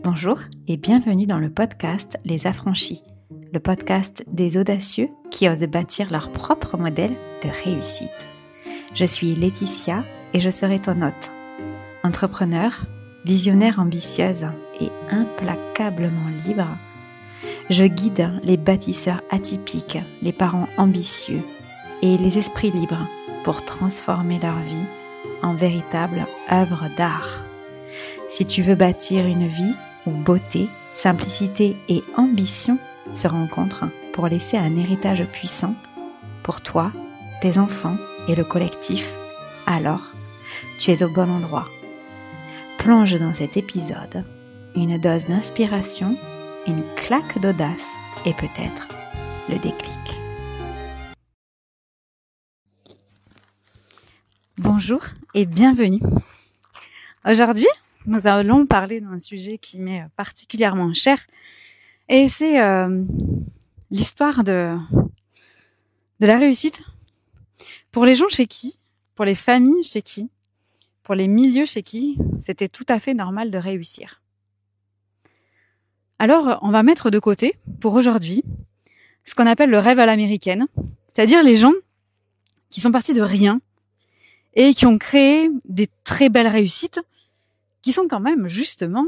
Bonjour et bienvenue dans le podcast Les Affranchis, le podcast des audacieux qui osent bâtir leur propre modèle de réussite. Je suis Laetitia et je serai ton hôte. Entrepreneur, visionnaire ambitieuse et implacablement libre, je guide les bâtisseurs atypiques, les parents ambitieux et les esprits libres pour transformer leur vie en véritable œuvre d'art. Si tu veux bâtir une vie où beauté, simplicité et ambition se rencontrent pour laisser un héritage puissant pour toi, tes enfants et le collectif, alors tu es au bon endroit. Plonge dans cet épisode une dose d'inspiration, une claque d'audace et peut-être le déclic. Bonjour et bienvenue. Aujourd'hui, nous allons parler d'un sujet qui m'est particulièrement cher et c'est l'histoire de la réussite pour les gens chez qui, pour les familles chez qui, pour les milieux chez qui c'était tout à fait normal de réussir. Alors, on va mettre de côté pour aujourd'hui ce qu'on appelle le rêve à l'américaine, c'est-à-dire les gens qui sont partis de rien et qui ont créé des très belles réussites qui sont quand même, justement,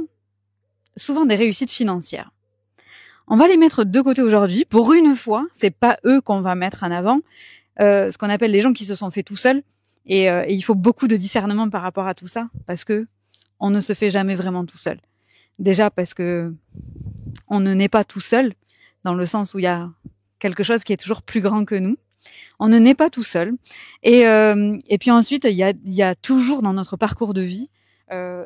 souvent des réussites financières. On va les mettre de côté aujourd'hui. Pour une fois, c'est pas eux qu'on va mettre en avant, ce qu'on appelle les gens qui se sont fait tout seuls. Et il faut beaucoup de discernement par rapport à tout ça, parce que on ne se fait jamais vraiment tout seul. Déjà parce que on ne naît pas tout seul, dans le sens où il y a quelque chose qui est toujours plus grand que nous. On ne naît pas tout seul. Et puis ensuite, il y a toujours dans notre parcours de vie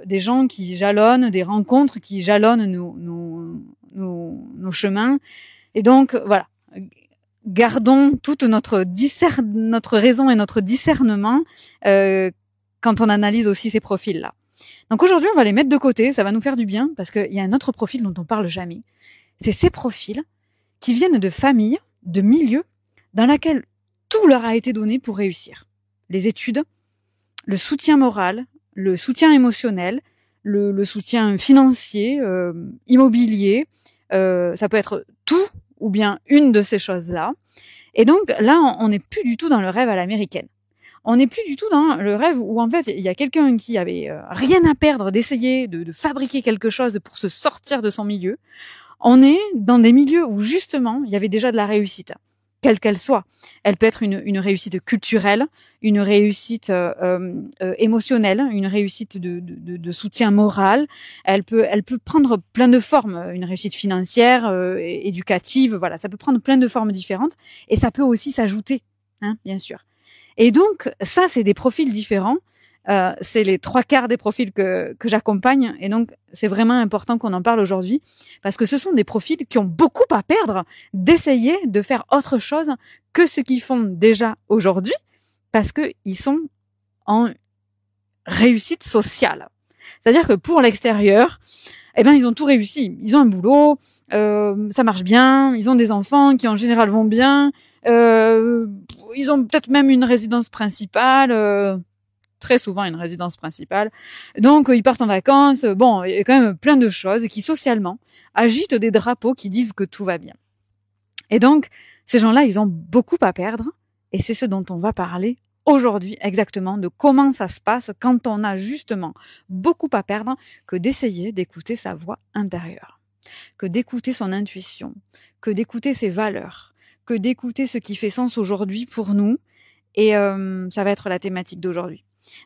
des gens qui jalonnent, des rencontres qui jalonnent nos chemins. Et donc, voilà, gardons toute notre raison et notre discernement quand on analyse aussi ces profils-là. Donc aujourd'hui, on va les mettre de côté, ça va nous faire du bien, parce qu'il y a un autre profil dont on parle jamais. C'est ces profils qui viennent de familles, de milieux, dans lesquels tout leur a été donné pour réussir. Les études, le soutien moral, le soutien émotionnel, le soutien financier, immobilier, ça peut être tout ou bien une de ces choses-là. Et donc là, on n'est plus du tout dans le rêve à l'américaine. On n'est plus du tout dans le rêve où en fait il y a quelqu'un qui avait rien à perdre d'essayer de fabriquer quelque chose pour se sortir de son milieu. On est dans des milieux où justement il y avait déjà de la réussite, quelle qu'elle soit. Elle peut être une réussite culturelle, une réussite émotionnelle, une réussite de soutien moral. Elle peut prendre plein de formes, une réussite financière, éducative, voilà, ça peut prendre plein de formes différentes et ça peut aussi s'ajouter, bien sûr. Et donc ça, c'est des profils différents. C'est les 3/4 des profils que j'accompagne et donc c'est vraiment important qu'on en parle aujourd'hui parce que ce sont des profils qui ont beaucoup à perdre d'essayer de faire autre chose que ce qu'ils font déjà aujourd'hui parce que ils sont en réussite sociale. C'est-à-dire que pour l'extérieur, ils ont tout réussi. Ils ont un boulot, ça marche bien, ils ont des enfants qui en général vont bien, ils ont peut-être même une résidence principale, très souvent une résidence principale. Donc, ils partent en vacances. Bon, il y a quand même plein de choses qui, socialement, agitent des drapeaux qui disent que tout va bien. Et donc, ces gens-là, ils ont beaucoup à perdre. Et c'est ce dont on va parler aujourd'hui, exactement, de comment ça se passe quand on a justement beaucoup à perdre que d'essayer d'écouter sa voix intérieure, que d'écouter son intuition, que d'écouter ses valeurs, que d'écouter ce qui fait sens aujourd'hui pour nous. Et ça va être la thématique d'aujourd'hui.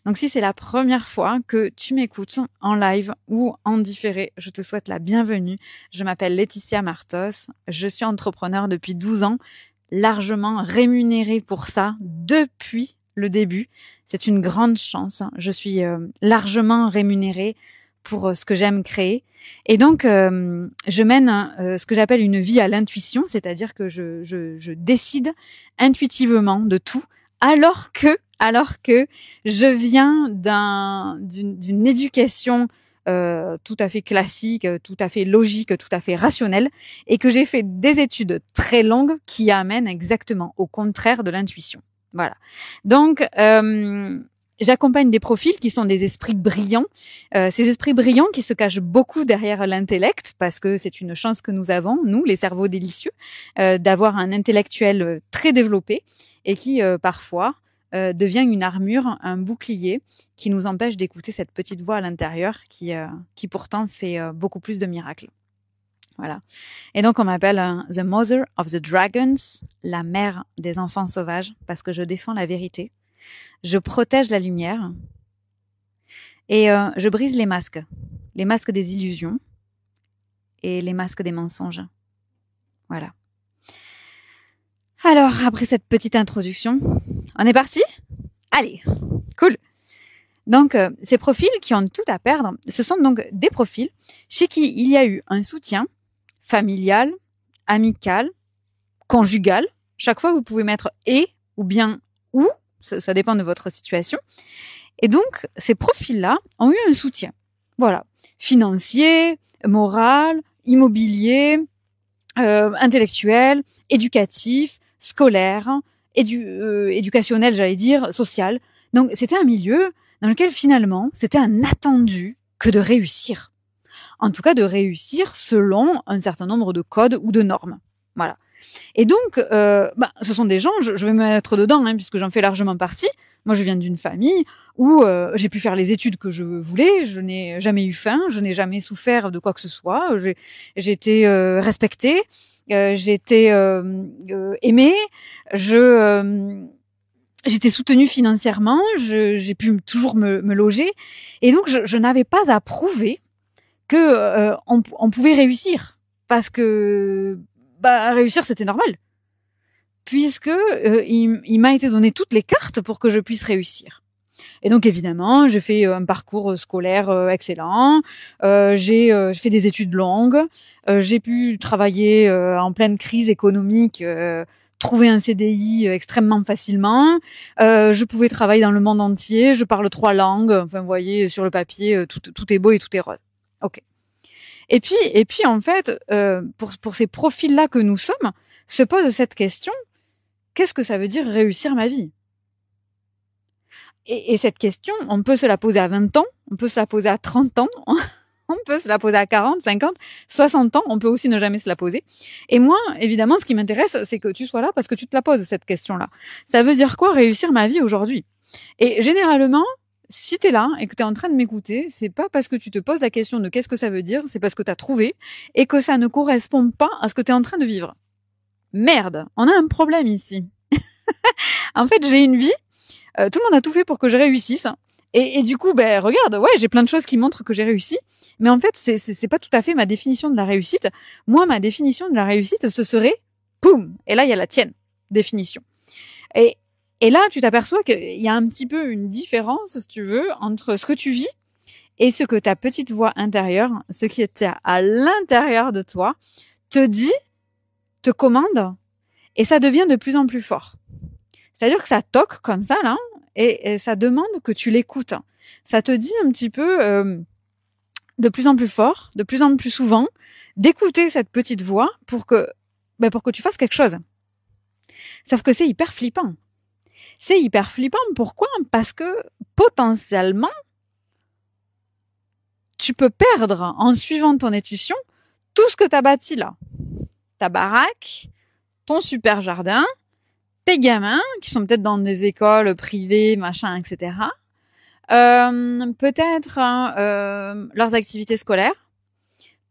Donc si c'est la première fois que tu m'écoutes en live ou en différé, je te souhaite la bienvenue. Je m'appelle Laetitia Martos, je suis entrepreneur depuis 12 ans, largement rémunérée pour ça depuis le début. C'est une grande chance, je suis largement rémunérée pour ce que j'aime créer. Et donc, je mène ce que j'appelle une vie à l'intuition, c'est-à-dire que je décide intuitivement de tout, alors que je viens d'une éducation tout à fait classique, tout à fait logique, tout à fait rationnelle, et que j'ai fait des études très longues qui amènent exactement au contraire de l'intuition. Voilà. Donc, j'accompagne des profils qui sont des esprits brillants, ces esprits brillants qui se cachent beaucoup derrière l'intellect, parce que c'est une chance que nous avons, nous, les cerveaux délicieux, d'avoir un intellectuel très développé et qui, parfois, devient une armure, un bouclier qui nous empêche d'écouter cette petite voix à l'intérieur qui pourtant fait beaucoup plus de miracles. Voilà. Et donc, on m'appelle The Mother of the Dragons, la mère des enfants sauvages, parce que je défends la vérité. Je protège la lumière. Et je brise les masques des illusions et les masques des mensonges. Voilà. Alors, après cette petite introduction, on est parti ? Allez, cool. Donc, ces profils qui ont tout à perdre, ce sont donc des profils chez qui il y a eu un soutien familial, amical, conjugal. Chaque fois, vous pouvez mettre « et » ou bien « ou », ça dépend de votre situation. Et donc, ces profils-là ont eu un soutien. Voilà, financier, moral, immobilier, intellectuel, éducatif, scolaire, éducationnel, j'allais dire, social. Donc, c'était un milieu dans lequel, finalement, c'était un attendu que de réussir. En tout cas, de réussir selon un certain nombre de codes ou de normes. Voilà. Et donc, ce sont des gens, je vais me mettre dedans, puisque j'en fais largement partie. Moi, je viens d'une famille où j'ai pu faire les études que je voulais, je n'ai jamais eu faim, je n'ai jamais souffert de quoi que ce soit, j'ai été respectée, j'ai été aimée, j'étais soutenue financièrement, j'ai pu toujours me loger, et donc je n'avais pas à prouver que on pouvait réussir, parce que réussir c'était normal, puisque il m'a été donné toutes les cartes pour que je puisse réussir. Et donc évidemment, j'ai fait un parcours scolaire excellent, j'ai fait des études longues, j'ai pu travailler en pleine crise économique, trouver un CDI extrêmement facilement, je pouvais travailler dans le monde entier, je parle 3 langues, enfin vous voyez, sur le papier, tout est beau et tout est rose. Ok. Et puis en fait, pour ces profils-là que nous sommes, se pose cette question: qu'est-ce que ça veut dire réussir ma vie ? Et cette question, on peut se la poser à 20 ans, on peut se la poser à 30 ans, on peut se la poser à 40, 50, 60 ans, on peut aussi ne jamais se la poser. Et moi, évidemment, ce qui m'intéresse, c'est que tu sois là parce que tu te la poses, cette question-là. Ça veut dire quoi réussir ma vie aujourd'hui ? Et généralement, si t'es là et que t'es en train de m'écouter, c'est pas parce que tu te poses la question de qu'est-ce que ça veut dire, c'est parce que t'as trouvé et que ça ne correspond pas à ce que t'es en train de vivre. Merde, on a un problème ici. En fait, j'ai une vie, tout le monde a tout fait pour que je réussisse. Et du coup, regarde, ouais, j'ai plein de choses qui montrent que j'ai réussi. Mais en fait, c'est pas tout à fait ma définition de la réussite. Moi, ma définition de la réussite, ce serait, poum, et là, il y a la tienne définition. Et là, tu t'aperçois qu'il y a un petit peu une différence, si tu veux, entre ce que tu vis et ce que ta petite voix intérieure, ce qui est à l'intérieur de toi, te dit, te commande, et ça devient de plus en plus fort. C'est-à-dire que ça toque comme ça, là, et ça demande que tu l'écoutes. Ça te dit un petit peu, de plus en plus fort, de plus en plus souvent, d'écouter cette petite voix pour que tu fasses quelque chose. Sauf que c'est hyper flippant. C'est hyper flippant, pourquoi ? Parce que, potentiellement, tu peux perdre, en suivant ton intuition, tout ce que t'as bâti là. Ta baraque, ton super jardin, tes gamins, qui sont peut-être dans des écoles privées, machin, etc. Peut-être leurs activités scolaires,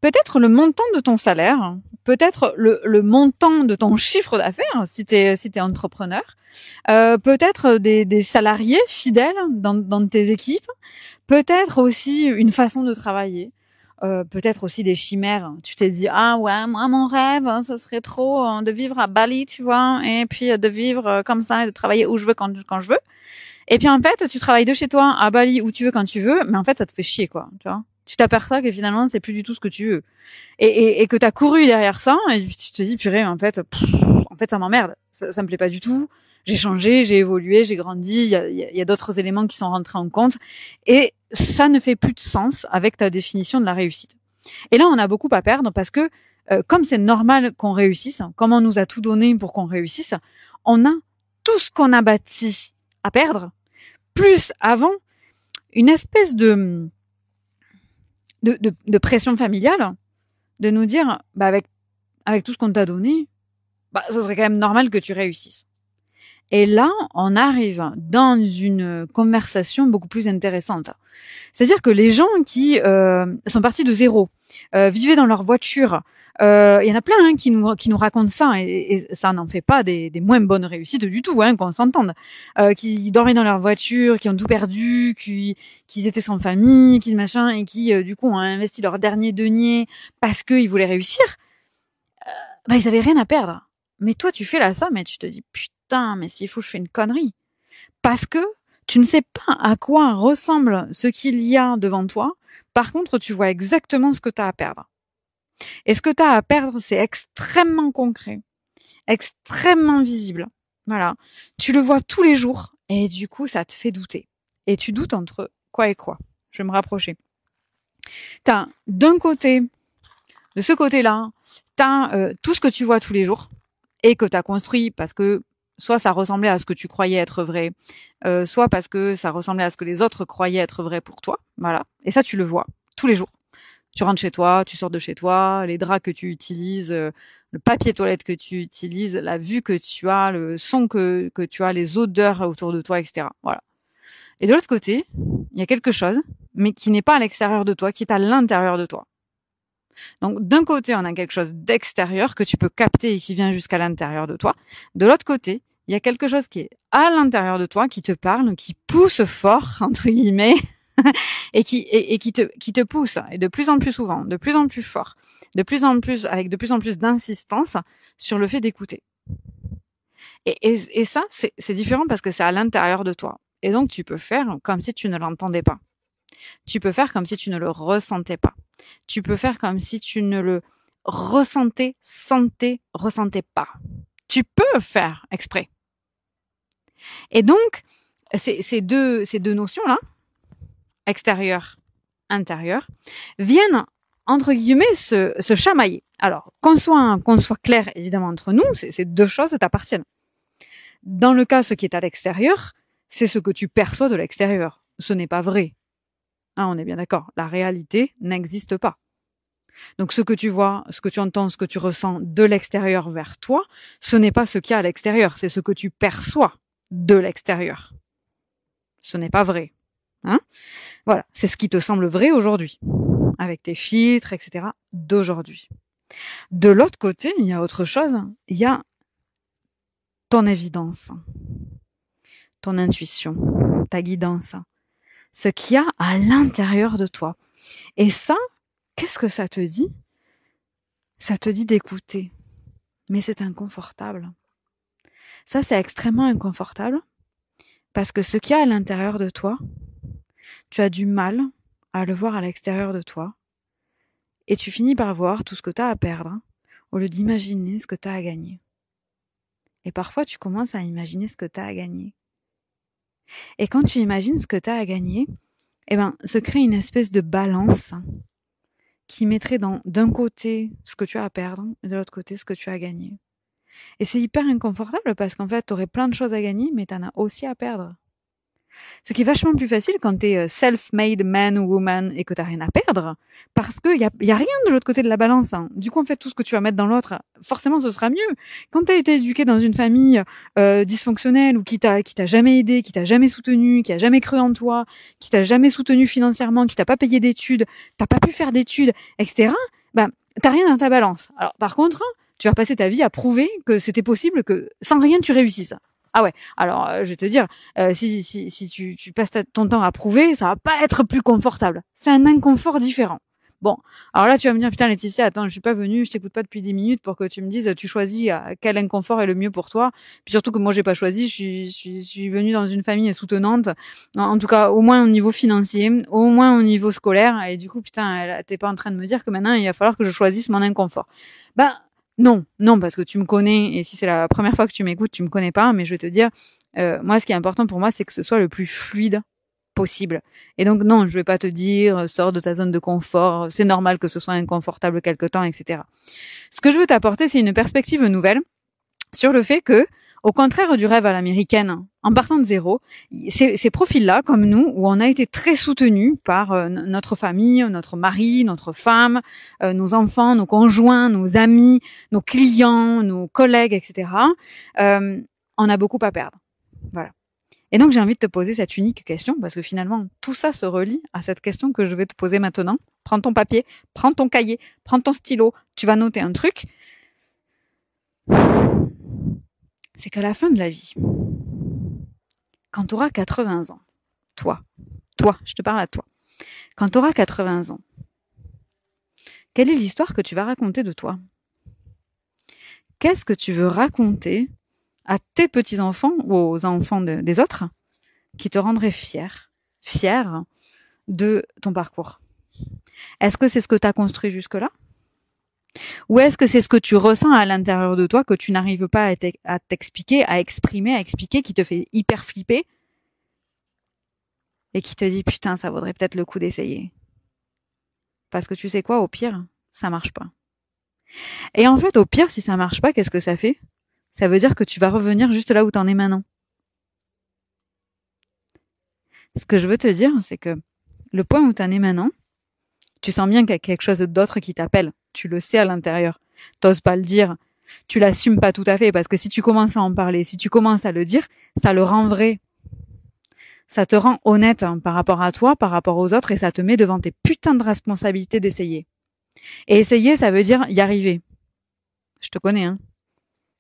peut-être le montant de ton salaire, peut-être le montant de ton chiffre d'affaires, si t'es entrepreneur, peut-être des salariés fidèles dans tes équipes, peut-être aussi une façon de travailler, peut-être aussi des chimères. Tu t'es dit, ah ouais, moi mon rêve, ce serait trop de vivre à Bali, tu vois, et puis de vivre comme ça et de travailler où je veux quand je veux. Et puis en fait, tu travailles de chez toi à Bali où tu veux quand tu veux, mais en fait ça te fait chier, quoi, tu vois. Tu t'aperçois que finalement c'est plus du tout ce que tu veux, et que t'as couru derrière ça, et tu te dis purée, en fait ça m'emmerde, ça me plaît pas du tout. J'ai changé, j'ai évolué, j'ai grandi, il y a d'autres éléments qui sont rentrés en compte, et ça ne fait plus de sens avec ta définition de la réussite. Et là, on a beaucoup à perdre parce que comme c'est normal qu'on réussisse, comme on nous a tout donné pour qu'on réussisse, on a tout ce qu'on a bâti à perdre, plus avant une espèce de pression familiale, de nous dire, bah avec tout ce qu'on t'a donné, bah ce serait quand même normal que tu réussisses. Et là, on arrive dans une conversation beaucoup plus intéressante. C'est-à-dire que les gens qui sont partis de zéro, vivaient dans leur voiture, il y en a plein qui nous racontent ça, et ça n'en fait pas des moins bonnes réussites du tout, qu'on s'entende. Qui dormaient dans leur voiture, qui ont tout perdu, qui étaient sans famille, qui machin, et qui du coup ont investi leur dernier denier parce qu'ils voulaient réussir. Bah ils avaient rien à perdre. Mais toi tu fais la somme et tu te dis putain, mais s'il faut je fais une connerie, parce que tu ne sais pas à quoi ressemble ce qu'il y a devant toi. Par contre, tu vois exactement ce que tu as à perdre. Et ce que tu as à perdre, c'est extrêmement concret, extrêmement visible. Voilà. Tu le vois tous les jours et du coup, ça te fait douter. Et tu doutes entre quoi et quoi. Je vais me rapprocher. T'as d'un côté, de ce côté-là, t'as tout ce que tu vois tous les jours et que t'as construit parce que soit ça ressemblait à ce que tu croyais être vrai, soit parce que ça ressemblait à ce que les autres croyaient être vrai pour toi. Voilà. Et ça, tu le vois tous les jours. Tu rentres chez toi, tu sors de chez toi, les draps que tu utilises, le papier toilette que tu utilises, la vue que tu as, le son que tu as, les odeurs autour de toi, etc. Voilà. Et de l'autre côté, il y a quelque chose, mais qui n'est pas à l'extérieur de toi, qui est à l'intérieur de toi. Donc, d'un côté, on a quelque chose d'extérieur que tu peux capter et qui vient jusqu'à l'intérieur de toi. De l'autre côté, il y a quelque chose qui est à l'intérieur de toi, qui te parle, qui pousse fort, entre guillemets, et qui te pousse, et de plus en plus souvent, de plus en plus fort, de plus en plus, avec de plus en plus d'insistance sur le fait d'écouter. Et ça, c'est différent parce que c'est à l'intérieur de toi. Et donc, tu peux faire comme si tu ne l'entendais pas. Tu peux faire comme si tu ne le ressentais pas. Tu peux faire comme si tu ne le ressentais pas. Tu peux faire exprès. Et donc, ces deux notions-là, extérieur, intérieur, viennent, entre guillemets, se chamailler. Alors, qu'on soit clair, évidemment, entre nous, ces deux choses t'appartiennent. Dans le cas, ce qui est à l'extérieur, c'est ce que tu perçois de l'extérieur. Ce n'est pas vrai. On est bien d'accord. La réalité n'existe pas. Donc, ce que tu vois, ce que tu entends, ce que tu ressens de l'extérieur vers toi, ce n'est pas ce qu'il y a à l'extérieur. C'est ce que tu perçois de l'extérieur. Ce n'est pas vrai. Voilà. C'est ce qui te semble vrai aujourd'hui. Avec tes filtres, etc. d'aujourd'hui. De l'autre côté, il y a autre chose. Il y a ton évidence, ton intuition, ta guidance, ce qu'il y a à l'intérieur de toi. Et ça, qu'est-ce que ça te dit? Ça te dit d'écouter. Mais c'est inconfortable. Ça, c'est extrêmement inconfortable parce que ce qu'il y a à l'intérieur de toi, tu as du mal à le voir à l'extérieur de toi et tu finis par voir tout ce que tu as à perdre au lieu d'imaginer ce que tu as à gagner. Et parfois, tu commences à imaginer ce que tu as à gagner. Et quand tu imagines ce que tu as à gagner, se crée une espèce de balance qui mettrait d'un côté ce que tu as à perdre et de l'autre côté ce que tu as à gagner. Et c'est hyper inconfortable parce qu'en fait, tu aurais plein de choses à gagner, mais tu en as aussi à perdre. Ce qui est vachement plus facile quand tu es self-made man ou woman et que tu n'as rien à perdre, parce qu'il y a rien de l'autre côté de la balance. Du coup, en fait, tout ce que tu vas mettre dans l'autre, forcément, ce sera mieux. Quand tu as été éduqué dans une famille dysfonctionnelle ou qui t'a jamais aidé, qui t'a jamais soutenu, qui a jamais cru en toi, qui t'a jamais soutenu financièrement, qui t'a pas payé d'études, t'as pas pu faire d'études, etc., t'as rien dans ta balance. Alors, par contre, tu vas passer ta vie à prouver que c'était possible que sans rien tu réussisses. Ah ouais, alors je vais te dire, si tu passes ton temps à prouver, ça va pas être plus confortable. C'est un inconfort différent. Bon, alors là tu vas me dire, putain Laetitia, attends, je suis pas venue, je t'écoute pas depuis 10 minutes pour que tu me dises, tu choisis quel inconfort est le mieux pour toi. Puis surtout que moi j'ai pas choisi, je suis venue dans une famille soutenante, en tout cas au moins au niveau financier, au moins au niveau scolaire, et du coup putain, t'es pas en train de me dire que maintenant il va falloir que je choisisse mon inconfort. Non, parce que tu me connais, et si c'est la première fois que tu m'écoutes, tu me connais pas, mais je vais te dire, moi, ce qui est important pour moi, c'est que ce soit le plus fluide possible. Et donc, non, je vais pas te dire, sors de ta zone de confort, c'est normal que ce soit inconfortable quelque temps, etc. Ce que je veux t'apporter, c'est une perspective nouvelle sur le fait que, Au contraire du rêve à l'américaine, en partant de zéro, ces profils-là, comme nous, où on a été très soutenus par notre famille, notre mari, notre femme, nos enfants, nos conjoints, nos amis, nos clients, nos collègues, etc., on a beaucoup à perdre. Voilà. Et donc, j'ai envie de te poser cette unique question, parce que finalement, tout ça se relie à cette question que je vais te poser maintenant. Prends ton papier, prends ton cahier, prends ton stylo, tu vas noter un truc. C'est qu'à la fin de la vie, quand tu auras 80 ans, toi, je te parle à toi, quand tu auras 80 ans, quelle est l'histoire que tu vas raconter de toi? Qu'est-ce que tu veux raconter à tes petits-enfants ou aux enfants des autres qui te rendraient fier de ton parcours? Est-ce que c'est ce que tu as construit jusque-là? Ou est-ce que c'est ce que tu ressens à l'intérieur de toi que tu n'arrives pas à t'expliquer, à exprimer, à expliquer, qui te fait hyper flipper et qui te dit putain, ça vaudrait peut-être le coup d'essayer. Parce que tu sais quoi, au pire, ça marche pas. Et en fait, au pire, si ça marche pas, qu'est-ce que ça fait? Ça veut dire que tu vas revenir juste là où t'en es maintenant. Ce que je veux te dire, c'est que le point où t'en es maintenant, tu sens bien qu'il y a quelque chose d'autre qui t'appelle. Tu le sais à l'intérieur. T'oses pas le dire. Tu l'assumes pas tout à fait parce que si tu commences à en parler, si tu commences à le dire, ça le rend vrai. Ça te rend honnête par rapport à toi, par rapport aux autres et ça te met devant tes putains de responsabilités d'essayer. Et essayer, ça veut dire y arriver. Je te connais, hein.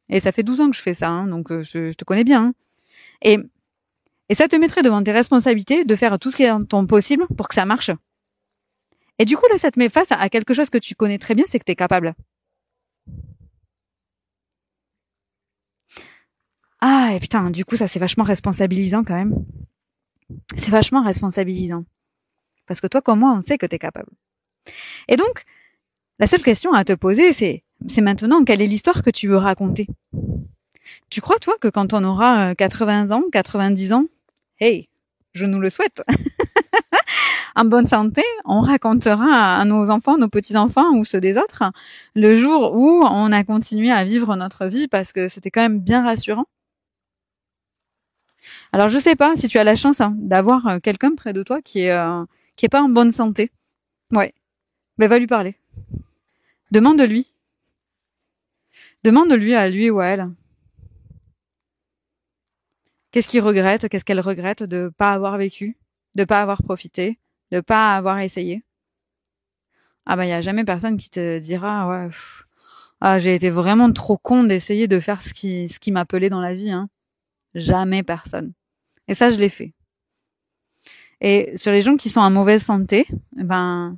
Et ça fait 12 ans que je fais ça, hein, donc je te connais bien. Hein. Et ça te mettrait devant tes responsabilités de faire tout ce qui est en ton possible pour que ça marche. Et du coup, là, ça te met face à quelque chose que tu connais très bien, c'est que tu es capable. Ah, et putain, du coup, ça, c'est vachement responsabilisant quand même. C'est vachement responsabilisant. Parce que toi, comme moi, on sait que tu es capable. Et donc, la seule question à te poser, c'est maintenant, quelle est l'histoire que tu veux raconter? Tu crois, toi, que quand on aura 80 ans, 90 ans, hey, je nous le souhaite, en bonne santé, on racontera à nos enfants, nos petits-enfants ou ceux des autres, le jour où on a continué à vivre notre vie parce que c'était quand même bien rassurant. Alors, je sais pas si tu as la chance d'avoir quelqu'un près de toi qui est pas en bonne santé. Ouais. Ben, va lui parler. Demande-lui. Demande-lui à lui ou à elle. Qu'est-ce qu'il regrette? Qu'est-ce qu'elle regrette de pas avoir vécu? De pas avoir profité? De pas avoir essayé? Ah bah, y a jamais personne qui te dira, ouais, j'ai été vraiment trop con d'essayer de faire ce qui m'appelait dans la vie, hein. Jamais personne. Et ça, je l'ai fait. Et sur les gens qui sont en mauvaise santé, ben,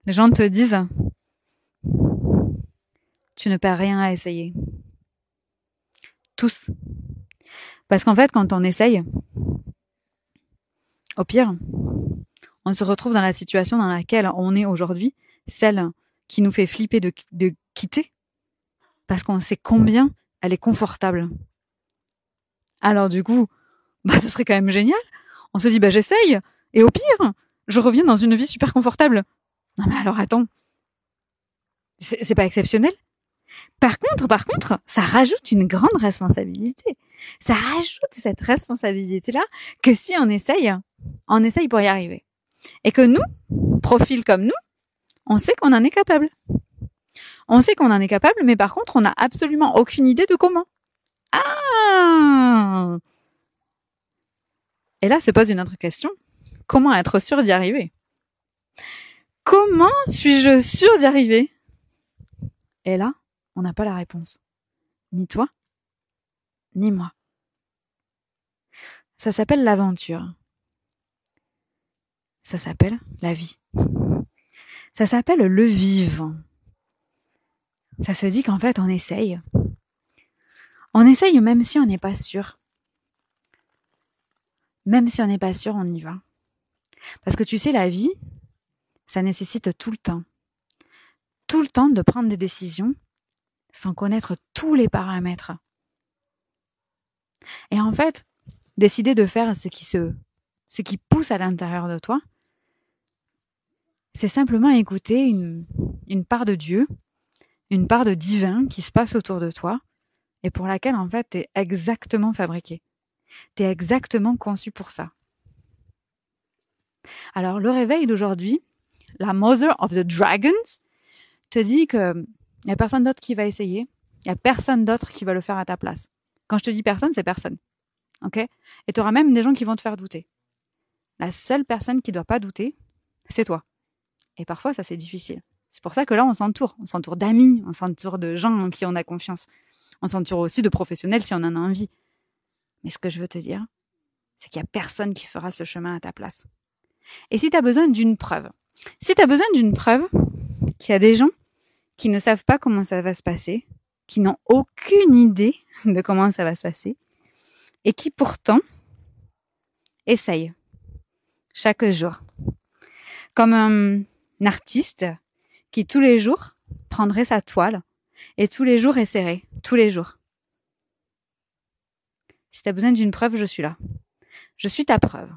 les gens te disent, tu ne perds rien à essayer. Tous. Parce qu'en fait, quand on essaye, au pire, on se retrouve dans la situation dans laquelle on est aujourd'hui, celle qui nous fait flipper de quitter, parce qu'on sait combien elle est confortable. Alors du coup, bah ce serait quand même génial. On se dit, bah j'essaye, et au pire, je reviens dans une vie super confortable. Non mais alors attends, c'est pas exceptionnel? Par contre, ça rajoute une grande responsabilité. Ça rajoute cette responsabilité-là que si on essaye pour y arriver. Et que nous, profils comme nous, on sait qu'on en est capable. On sait qu'on en est capable, mais par contre, on n'a absolument aucune idée de comment. Ah! Et là se pose une autre question. Comment être sûr d'y arriver? Comment suis-je sûr d'y arriver? Et là, on n'a pas la réponse. Ni toi, ni moi. Ça s'appelle l'aventure. Ça s'appelle la vie. Ça s'appelle le vivant. Ça se dit qu'en fait, on essaye. On essaye même si on n'est pas sûr. Même si on n'est pas sûr, on y va. Parce que tu sais, la vie, ça nécessite tout le temps. Tout le temps de prendre des décisions sans connaître tous les paramètres. Et en fait, décider de faire ce qui pousse à l'intérieur de toi, c'est simplement écouter une part de Dieu, une part de divin qui se passe autour de toi et pour laquelle, en fait, tu es exactement fabriqué. Tu es exactement conçu pour ça. Alors, le réveil d'aujourd'hui, la Mother of the Dragons, te dit que il n'y a personne d'autre qui va essayer, il n'y a personne d'autre qui va le faire à ta place. Quand je te dis personne, c'est personne. Ok? Et tu auras même des gens qui vont te faire douter. La seule personne qui ne doit pas douter, c'est toi. Et parfois, ça, c'est difficile. C'est pour ça que là, on s'entoure. On s'entoure d'amis, on s'entoure de gens en qui on a confiance. On s'entoure aussi de professionnels si on en a envie. Mais ce que je veux te dire, c'est qu'il n'y a personne qui fera ce chemin à ta place. Et si tu as besoin d'une preuve, qu'il y a des gens qui ne savent pas comment ça va se passer, qui n'ont aucune idée de comment ça va se passer, et qui pourtant essayent chaque jour. Comme un artiste qui tous les jours prendrait sa toile et tous les jours essaierait, tous les jours. Si tu as besoin d'une preuve, je suis là. Je suis ta preuve.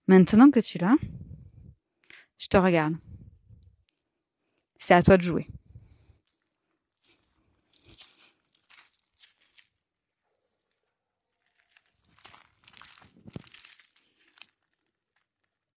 Maintenant que tu l'as, je te regarde. C'est à toi de jouer.